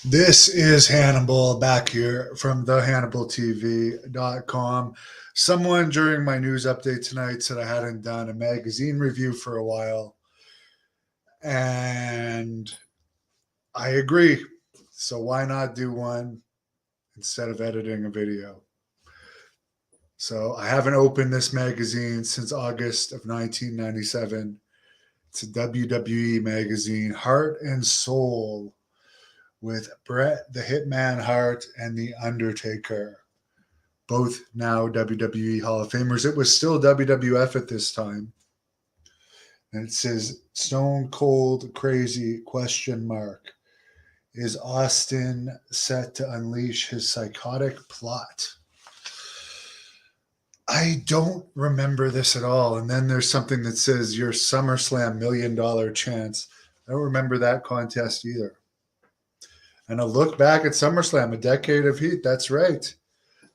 This is Hannibal back here from thehannibaltv.com. Someone during my news update tonight said I hadn't done a magazine review for a while, and I agree. So why not do one instead of editing a video? So I haven't opened this magazine since August of 1997. It's a WWE magazine, Heart and Soul, with Bret the Hitman Hart and The Undertaker, both now WWE Hall of Famers. It was still WWF at this time. And it says Stone Cold Crazy question mark. Is Austin set to unleash his psychotic plot? I don't remember this at all. And then there's something that says your SummerSlam $1 million chance. I don't remember that contest either. And a look back at SummerSlam, a decade of heat. That's right.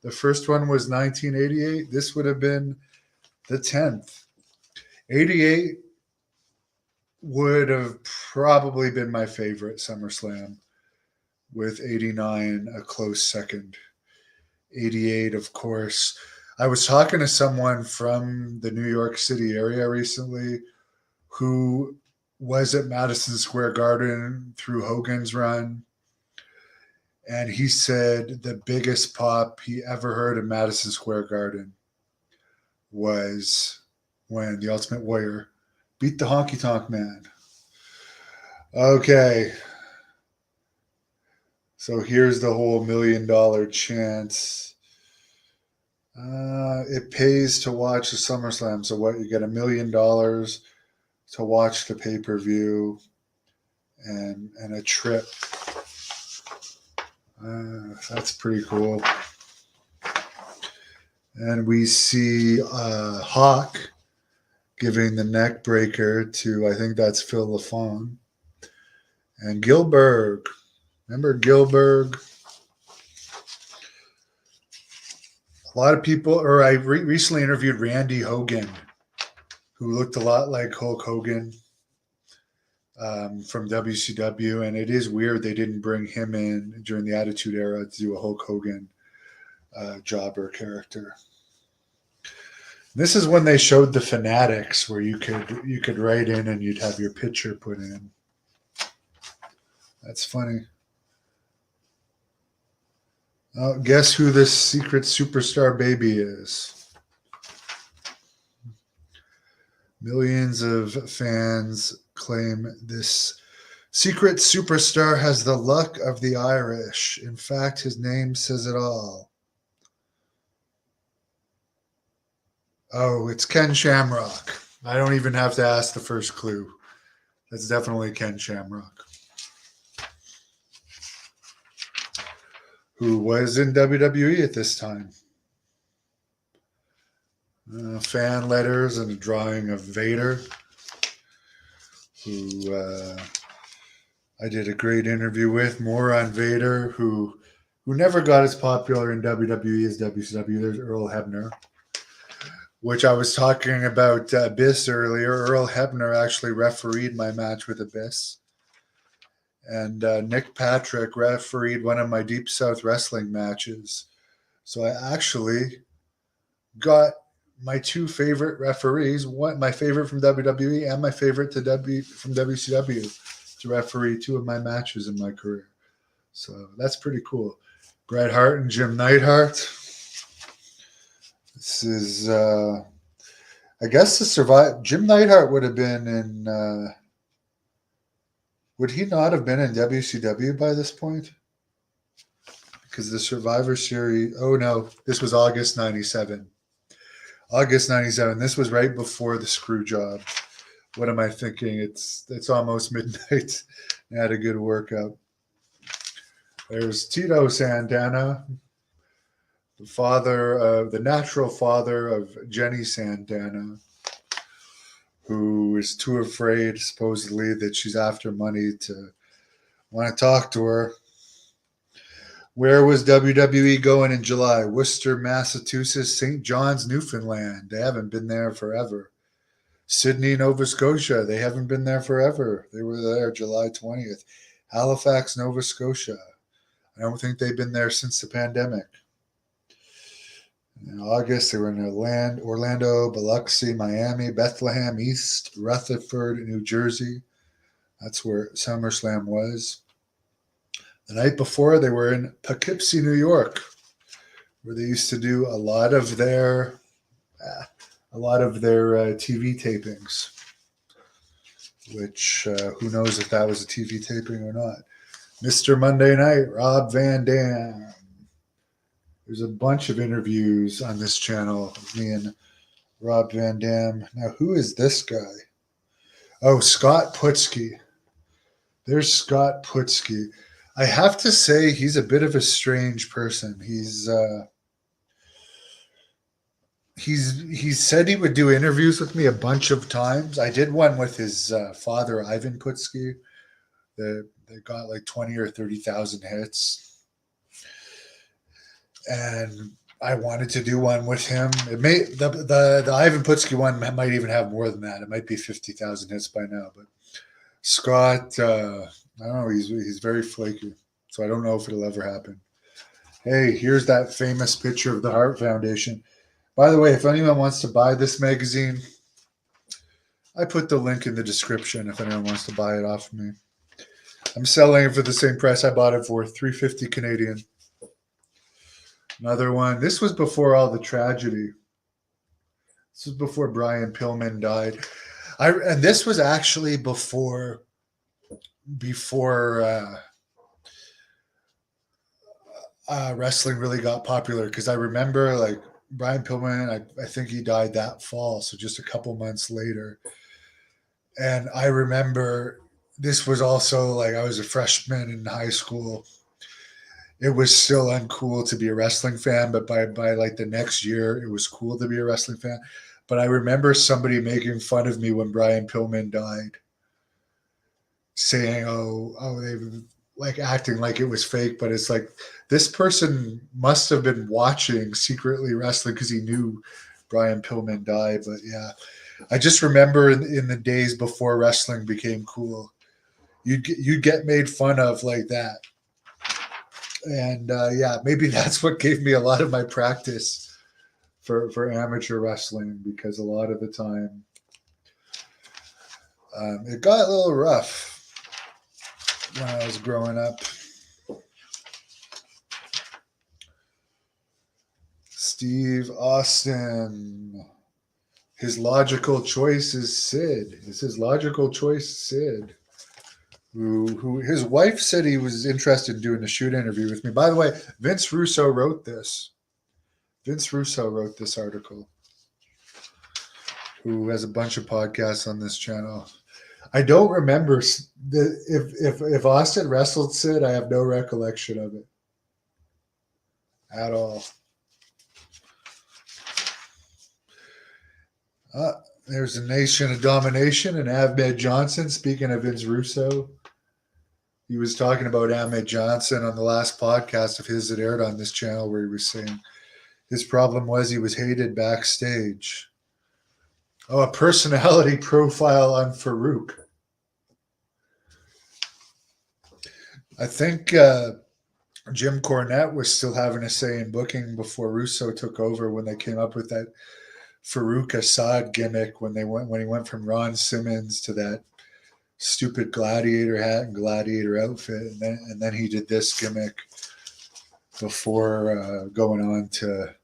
The first one was 1988. This would have been the 10th. 88 would have probably been my favorite SummerSlam, with 89 a close second. 88, of course. I was talking to someone from the New York City area recently who was at Madison Square Garden through Hogan's run. And he said the biggest pop he ever heard in Madison Square Garden was when the Ultimate Warrior beat the Honky Tonk Man. Okay. So here's the whole $1 million chance. It pays to watch the SummerSlam. So what, you get $1 million to watch the pay-per-view and a trip. That's pretty cool. And we see Hawk giving the neck breaker to, I think that's Phil LaFon. And Gilbert. Remember Gilbert? A lot of people, or I recently interviewed Randy Hogan, who looked a lot like Hulk Hogan from WCW. And it is weird they didn't bring him in during the Attitude Era to do a Hulk Hogan jobber character. This is when they showed the Fanatics, where you could write in and you'd have your picture put in. That's funny. Oh, guess who this secret superstar baby is? Millions of fans claim this secret superstar has the luck of the Irish. In fact, his name says it all. Oh, it's Ken Shamrock. I don't even have to ask the first clue. That's definitely Ken Shamrock, who was in WWE at this time. Fan letters and a drawing of Vader, who I did a great interview with. More on Vader, who never got as popular in WWE as WCW. There's Earl Hebner, which I was talking about Abyss earlier. Earl Hebner actually refereed my match with Abyss. And Nick Patrick refereed one of my Deep South wrestling matches. So I actually got my two favorite referees, my favorite from WWE and my favorite from WCW, to referee two of my matches in my career. So that's pretty cool. Bret Hart and Jim Neidhart. This is, I guess, to survive. Jim Neidhart would have been in. Would he not have been in WCW by this point? Because the Survivor Series. Oh no, this was August '97. August '97. This was right before the screw job. What am I thinking? It's almost midnight. I had a good workout. There's Tito Santana, the natural father of Jenny Santana, who is too afraid, supposedly, that she's after money to want to talk to her. Where was WWE going in July? Worcester, Massachusetts, St. John's, Newfoundland. They haven't been there forever. Sydney, Nova Scotia. They haven't been there forever. They were there July 20th. Halifax, Nova Scotia. I don't think they've been there since the pandemic. In August, they were in Orlando, Biloxi, Miami, Bethlehem, East Rutherford, New Jersey. That's where SummerSlam was. The night before, they were in Poughkeepsie, New York, where they used to do a lot of their TV tapings. Which who knows if that was a TV taping or not. Mr. Monday Night, Rob Van Dam. There's a bunch of interviews on this channel of me and Rob Van Dam. Now, who is this guy? Oh, Scott Putski. There's Scott Putski. I have to say he's a bit of a strange person. He's said he would do interviews with me a bunch of times. I did one with his father, Ivan Putski. They got like 20 or 30,000 hits. And I wanted to do one with him. It may the Ivan Putski one might even have more than that. It might be 50,000 hits by now. But Scott, I don't know. He's very flaky, so I don't know if it'll ever happen. Hey, here's that famous picture of the Heart Foundation. By the way, if anyone wants to buy this magazine, I put the link in the description if anyone wants to buy it off of me. I'm selling it for the same price I bought it for, $3.50 Canadian. Another one. This was before all the tragedy. This was before Brian Pillman died. And this was actually before wrestling really got popular, because I remember like Brian Pillman, I think he died that fall, so just a couple months later. And I remember this was also like I was a freshman in high school. It was still uncool to be a wrestling fan, but by like the next year, it was cool to be a wrestling fan. But I remember somebody making fun of me when Brian Pillman died, saying, "Oh, they like acting like it was fake." But it's like this person must have been watching secretly wrestling because he knew Brian Pillman died. But yeah, I just remember in the days before wrestling became cool, you'd get made fun of like that. And yeah, maybe that's what gave me a lot of my practice for amateur wrestling, because a lot of the time it got a little rough when I was growing up. Steve Austin. His logical choice is Sid. Is his logical choice Sid? Who his wife said he was interested in doing a shoot interview with me. By the way, Vince Russo wrote this. Vince Russo wrote this article, who has a bunch of podcasts on this channel. I don't remember if Austin wrestled Sid. I have no recollection of it at all. There's a Nation of Domination and Ahmed Johnson. Speaking of Vince Russo, he was talking about Ahmed Johnson on the last podcast of his that aired on this channel, where he was saying his problem was he was hated backstage. Oh, a personality profile on Farouk. I think Jim Cornette was still having a say in booking before Russo took over, when they came up with that Farouk Assad gimmick, when he went from Ron Simmons to that stupid gladiator hat and gladiator outfit, and then he did this gimmick before going on to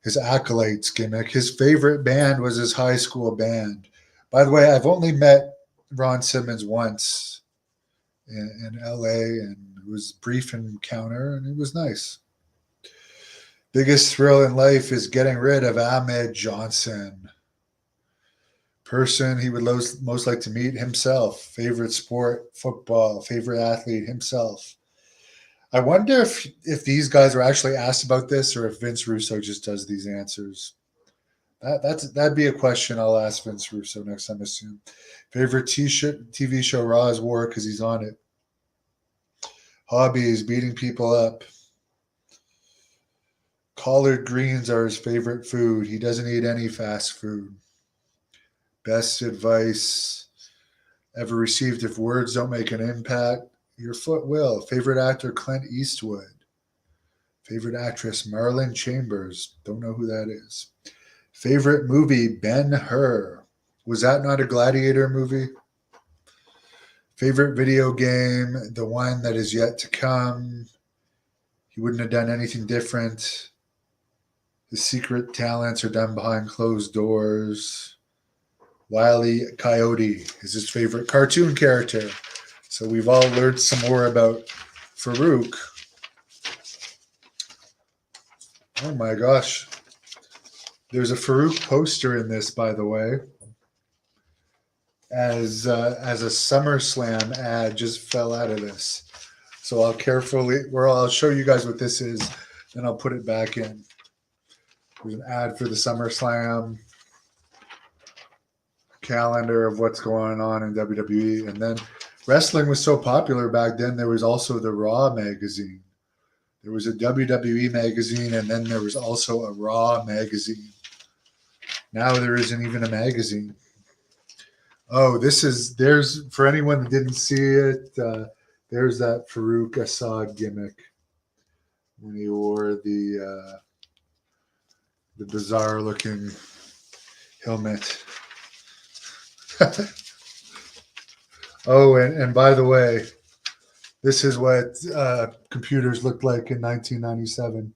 his Acolytes gimmick. His favorite band was his high school band. By the way, I've only met Ron Simmons once in LA, and it was a brief encounter, and it was nice. Biggest thrill in life is getting rid of Ahmed Johnson. Person he would most like to meet, himself. Favorite sport, football. Favorite athlete, himself. I wonder if these guys were actually asked about this, or if Vince Russo just does these answers. That'd be a question I'll ask Vince Russo next time I see him. Favorite TV show, Roz War, because he's on it. Hobbies, beating people up. Collard greens are his favorite food. He doesn't eat any fast food. Best advice ever received: if words don't make an impact, Your foot will. Favorite actor Clint Eastwood. Favorite actress Marilyn Chambers. Don't know who that is. Favorite movie Ben-Hur. Was that not a Gladiator movie? Favorite video game, the one that is yet to come. He wouldn't have done anything different. His secret talents are done behind closed doors. Wile E. Coyote is his favorite cartoon character. So we've all learned some more about Farouk. Oh my gosh. There's a Farouk poster in this, by the way. As a SummerSlam ad just fell out of this. So I'll show you guys what this is, and I'll put it back in. There's an ad for the SummerSlam calendar of what's going on in WWE. And then wrestling was so popular back then, there was also the Raw magazine. There was a WWE magazine, and then there was also a Raw magazine. Now there isn't even a magazine. Oh, there's for anyone that didn't see it, there's that Farouk Assad gimmick when he wore the bizarre looking helmet. Oh, and by the way, this is what computers looked like in 1997.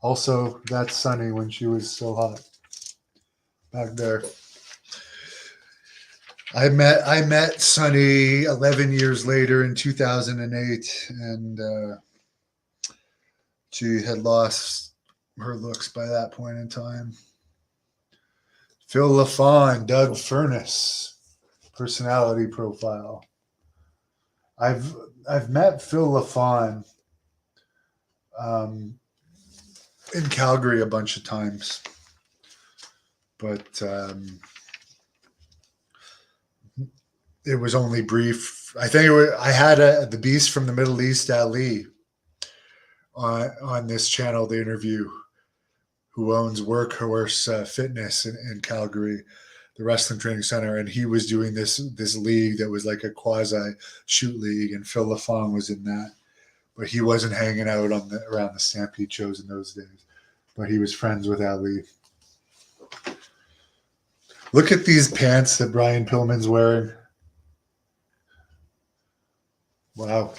Also, that's Sunny when she was so hot back there. I met Sunny 11 years later in 2008, and she had lost her looks by that point in time. Phil LaFawn, Doug Furness, personality profile. I've met Phil LaFawn in Calgary a bunch of times, but it was only brief. I think I had the Beast from the Middle East, Ali, on this channel to interview, who owns Workhorse Fitness in Calgary, the wrestling training center, and he was doing this league that was like a quasi shoot league, and Phil LaFawn was in that, but he wasn't hanging out around the Stampede shows in those days. But he was friends with Ali. Look at these pants that Brian Pillman's wearing. Wow.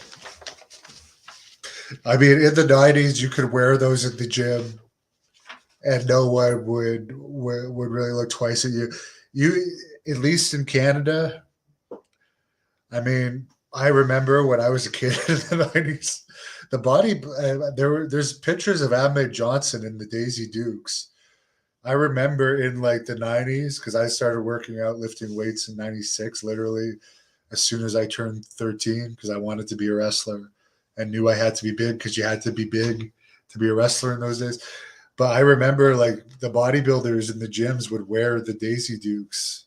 I mean, in the 90s, you could wear those at the gym and no one would really look twice at you. You, at least in Canada, I mean, I remember when I was a kid in the 90s, the body, there's pictures of Ahmed Johnson in the Daisy Dukes. I remember in like the 90s, because I started working out, lifting weights in 96, literally as soon as I turned 13, because I wanted to be a wrestler and knew I had to be big, because you had to be big to be a wrestler in those days. But I remember like the bodybuilders in the gyms would wear the Daisy Dukes.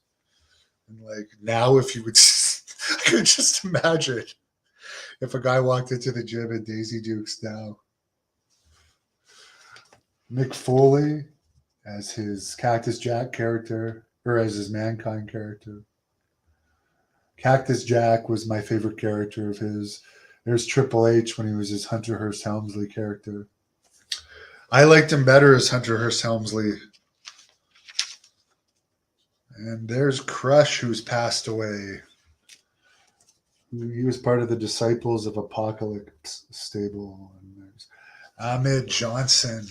And like now, if you would, I could just imagine if a guy walked into the gym in Daisy Dukes now. Mick Foley as his Cactus Jack character, or as his Mankind character. Cactus Jack was my favorite character of his. There's Triple H when he was his Hunter Hearst Helmsley character. I liked him better as Hunter Hearst Helmsley. And there's Crush, who's passed away. He was part of the Disciples of Apocalypse stable. And there's Ahmed Johnson.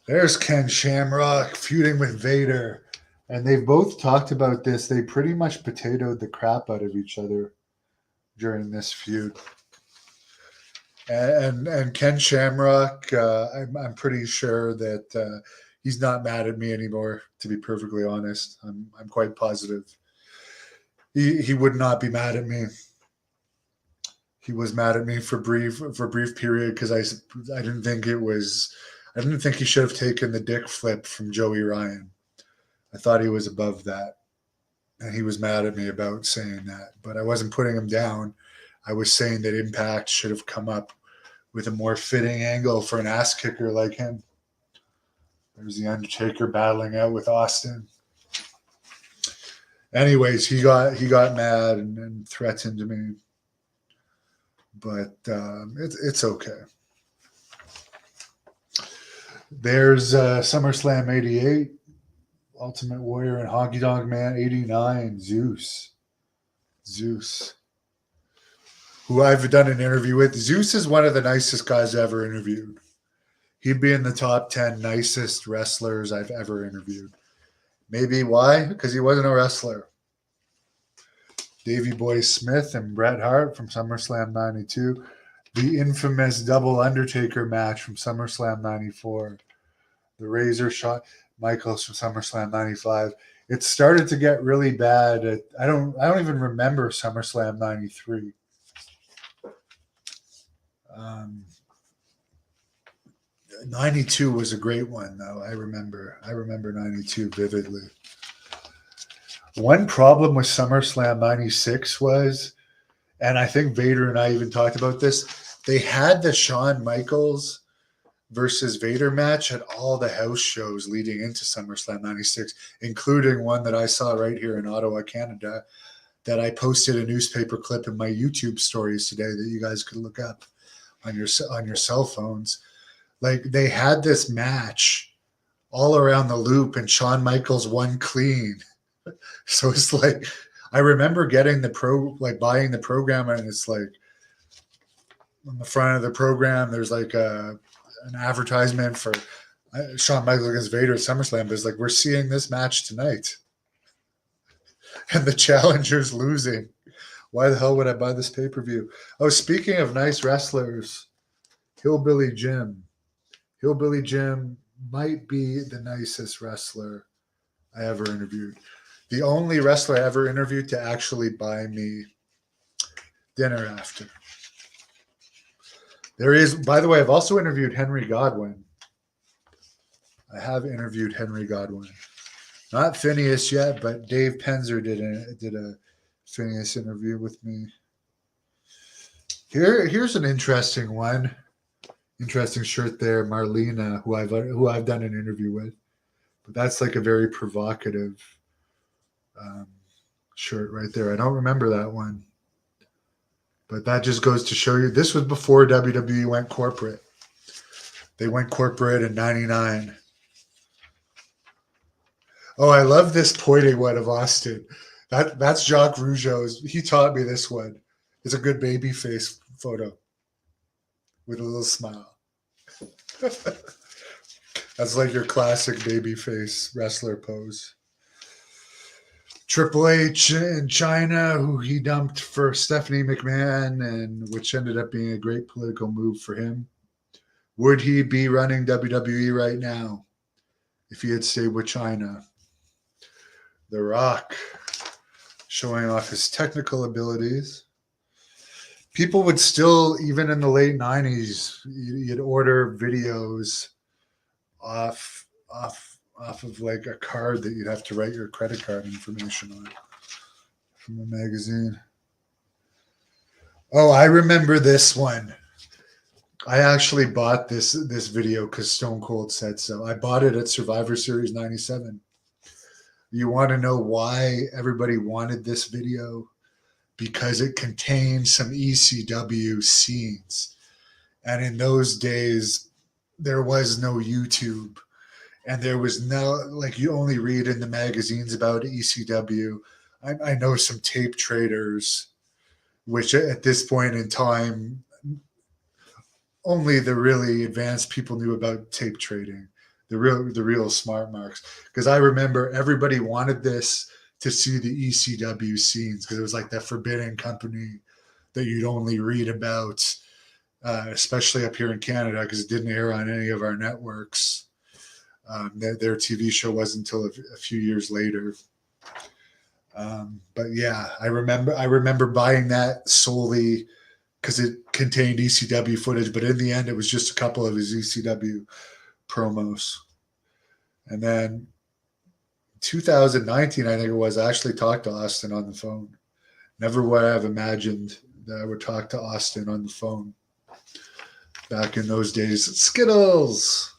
There's Ken Shamrock feuding with Vader. And they've both talked about this. They pretty much potatoed the crap out of each other during this feud. And Ken Shamrock, I'm pretty sure that he's not mad at me anymore, to be perfectly honest. I'm quite positive. He would not be mad at me. He was mad at me for a brief period because I didn't think he should have taken the dick flip from Joey Ryan. I thought he was above that. And he was mad at me about saying that. But I wasn't putting him down. I was saying that Impact should have come up with a more fitting angle for an ass kicker like him. There's The Undertaker battling out with Austin. Anyways, he got mad and threatened me, but it's okay. There's SummerSlam '88, Ultimate Warrior and Honky Dog Man '89, Zeus, who I've done an interview with. Zeus is one of the nicest guys I ever interviewed. He'd be in the top 10 nicest wrestlers I've ever interviewed. Maybe why? Because he wasn't a wrestler. Davey Boy Smith and Bret Hart from SummerSlam '92. The infamous double Undertaker match from SummerSlam '94. The Razor shot Michaels from SummerSlam '95. It started to get really bad. I don't even remember SummerSlam '93. 92 was a great one, though. I remember 92 vividly. One problem with SummerSlam '96 was, and I think Vader and I even talked about this, they had the Shawn Michaels versus Vader match at all the house shows leading into SummerSlam '96, including one that I saw right here in Ottawa, Canada, that I posted a newspaper clip in my YouTube stories today that you guys could look up on your cell phones. Like, they had this match all around the loop, and Shawn Michaels won clean. So it's like, I remember getting buying the program, and it's like on the front of the program, there's like an advertisement for Shawn Michaels against Vader at SummerSlam. But it's like, we're seeing this match tonight, and the challenger's losing. Why the hell would I buy this pay-per-view? Oh, speaking of nice wrestlers, Hillbilly Jim. Hillbilly Jim might be the nicest wrestler I ever interviewed. The only wrestler I ever interviewed to actually buy me dinner after. There is, by the way, I've also interviewed Henry Godwinn. I have interviewed Henry Godwinn. Not Phineas yet, but Dave Penzer did a Phineas interview with me. Here's an interesting one. Interesting shirt there, Marlena, who I've done an interview with. But that's like a very provocative shirt right there. I don't remember that one. But that just goes to show you, this was before WWE went corporate. They went corporate in '99. Oh, I love this pointing one of Austin. That's Jacques Rougeau's. He taught me this one. It's a good baby face photo with a little smile. That's like your classic baby face wrestler pose. Triple H in China, who he dumped for Stephanie McMahon, and which ended up being a great political move for him. Would he be running WWE right now if he had stayed with China? The Rock, showing off his technical abilities. People would still, even in the late '90s, you'd order videos off of like a card that you'd have to write your credit card information on from a magazine. Oh, I remember this one. I actually bought this video because Stone Cold said so. I bought it at Survivor Series '97. You want to know why everybody wanted this video? Because it contained some ECW scenes. And in those days, there was no YouTube. And there was no, like, you only read in the magazines about ECW. I know some tape traders, which at this point in time, only the really advanced people knew about tape trading, the real smart marks. Because I remember everybody wanted this to see the ECW scenes, because it was like that forbidden company that you'd only read about, especially up here in Canada, because it didn't air on any of our networks. Their TV show wasn't until a few years later. But yeah, I remember buying that solely because it contained ECW footage, but in the end, it was just a couple of his ECW promos. And then 2019, I think it was, I actually talked to Austin on the phone. Never would I have imagined that I would talk to Austin on the phone back in those days. Skittles!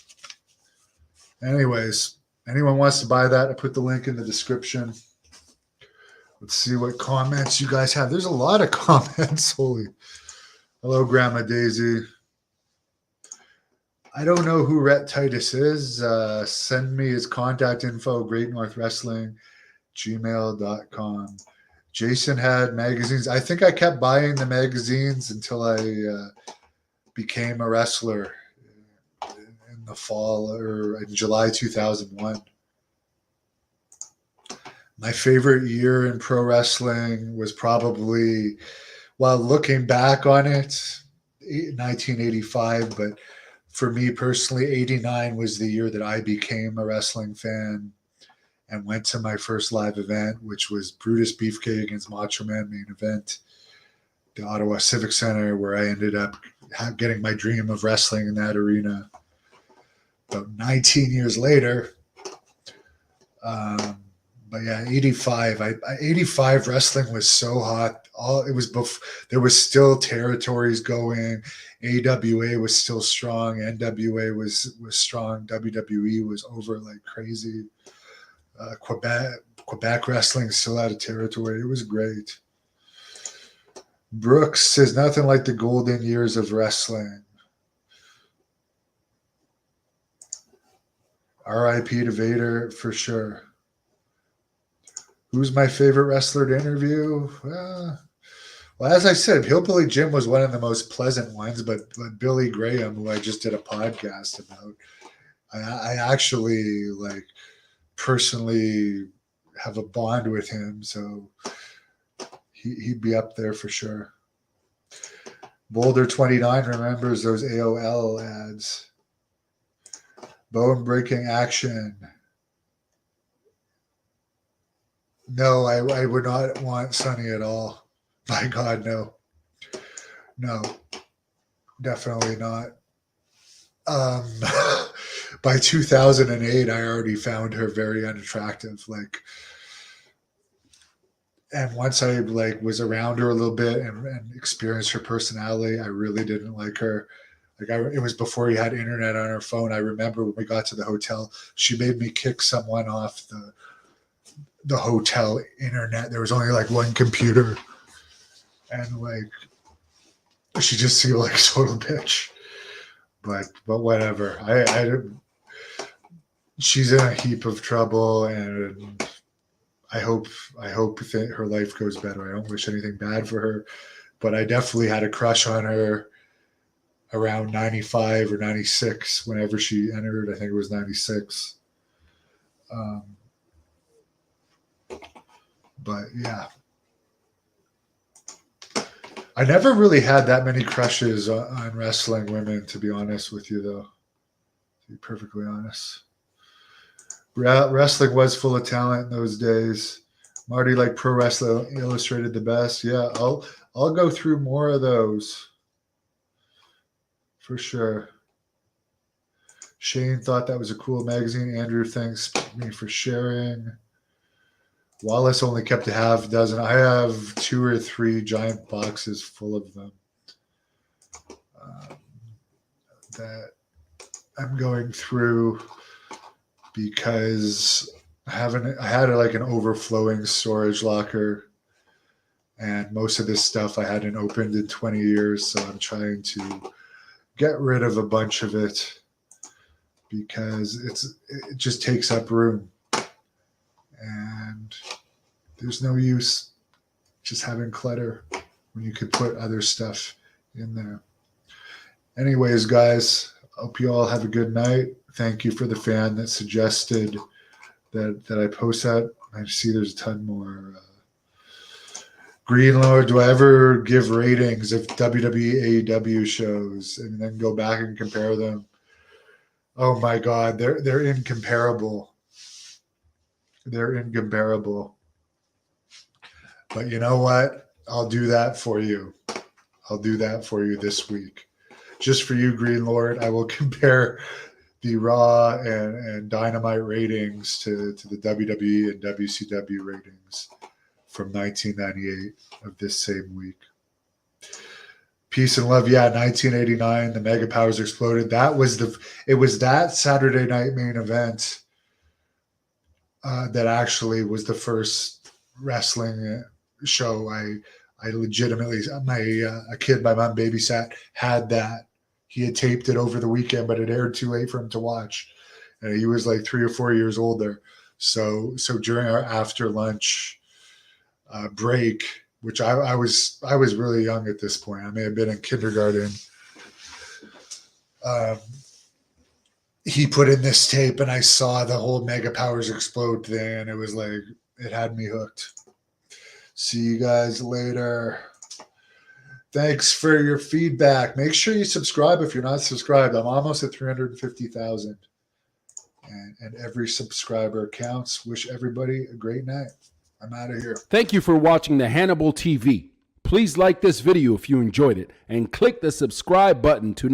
Anyways, anyone wants to buy that, I put the link in the description. Let's see what comments you guys have. There's a lot of comments. Holy. Hello, Grandma Daisy. I don't know who Rhett Titus is. Send me his contact info, Great North Wrestling, gmail.com. Jason had magazines. I think I kept buying the magazines until I became a wrestler in the fall or in July 2001. My favorite year in pro wrestling was probably, while looking back on it, 1985. But for me personally, 89 was the year that I became a wrestling fan and went to my first live event, which was Brutus Beefcake against Macho Man main event, the Ottawa Civic Center, where I ended up getting my dream of wrestling in that arena. About 19 years later, but yeah, 85. 85 wrestling was so hot. There was still territories going. AWA was still strong. NWA was strong. WWE was over like crazy. Quebec wrestling still out of territory. It was great. Brooks says nothing like the golden years of wrestling. R.I.P. to Vader for sure. Who's my favorite wrestler to interview? Well, as I said, Hillbilly Jim was one of the most pleasant ones, but Billy Graham, who I just did a podcast about, I actually like personally have a bond with him, so he'd be up there for sure. Boulder 29 remembers those AOL ads. Bone breaking action. No, I would not want Sonny at all. My God, no. No, definitely not. By 2008, I already found her very unattractive. Like, and once I like was around her a little bit and experienced her personality, I really didn't like her. Like, it was before you had internet on her phone. I remember when we got to the hotel, she made me kick someone off the hotel internet. There was only like one computer, and like she just seemed like a total bitch. But whatever. She's in a heap of trouble, and I hope that her life goes better. I don't wish anything bad for her, but I definitely had a crush on her around 95 or 96 whenever she entered. I think it was 96. But yeah, I never really had that many crushes on wrestling women, to be honest with you, though. To be perfectly honest. Wrestling was full of talent in those days. Marty, like Pro Wrestling Illustrated the best. Yeah, I'll go through more of those for sure. Shane thought that was a cool magazine. Andrew, thanks me for sharing. Wallace only kept a half dozen. I have 2 or 3 giant boxes full of them that I'm going through because I had like an overflowing storage locker, and most of this stuff I hadn't opened in 20 years, so I'm trying to get rid of a bunch of it because it just takes up room. And there's no use just having clutter when you could put other stuff in there. Anyways, guys, hope you all have a good night. Thank you for the fan that suggested that I post that. I see there's a ton more. Green Lord, do I ever give ratings of WWE AEW shows and then go back and compare them? Oh my God, they're incomparable. They're incomparable. But you know what? I'll do that for you. I'll do that for you this week. Just for you, Green Lord, I will compare the Raw and Dynamite ratings to the WWE and WCW ratings from 1998 of this same week. Peace and love. Yeah, 1989, the Mega Powers exploded. It was that Saturday night main event that actually was the first wrestling show. I legitimately, a kid my mom babysat had that. He had taped it over the weekend, but it aired too late for him to watch. And he was like 3 or 4 years older. So during our after lunch break, which I was really young at this point. I may have been in kindergarten. He put in this tape, and I saw the whole Mega Powers Explode thing, and it was like it had me hooked. See you guys later. Thanks for your feedback. Make sure you subscribe if you're not subscribed. I'm almost at 350,000. And every subscriber counts. Wish everybody a great night. I'm out of here. Thank you for watching the Hannibal TV. Please like this video if you enjoyed it and click the subscribe button to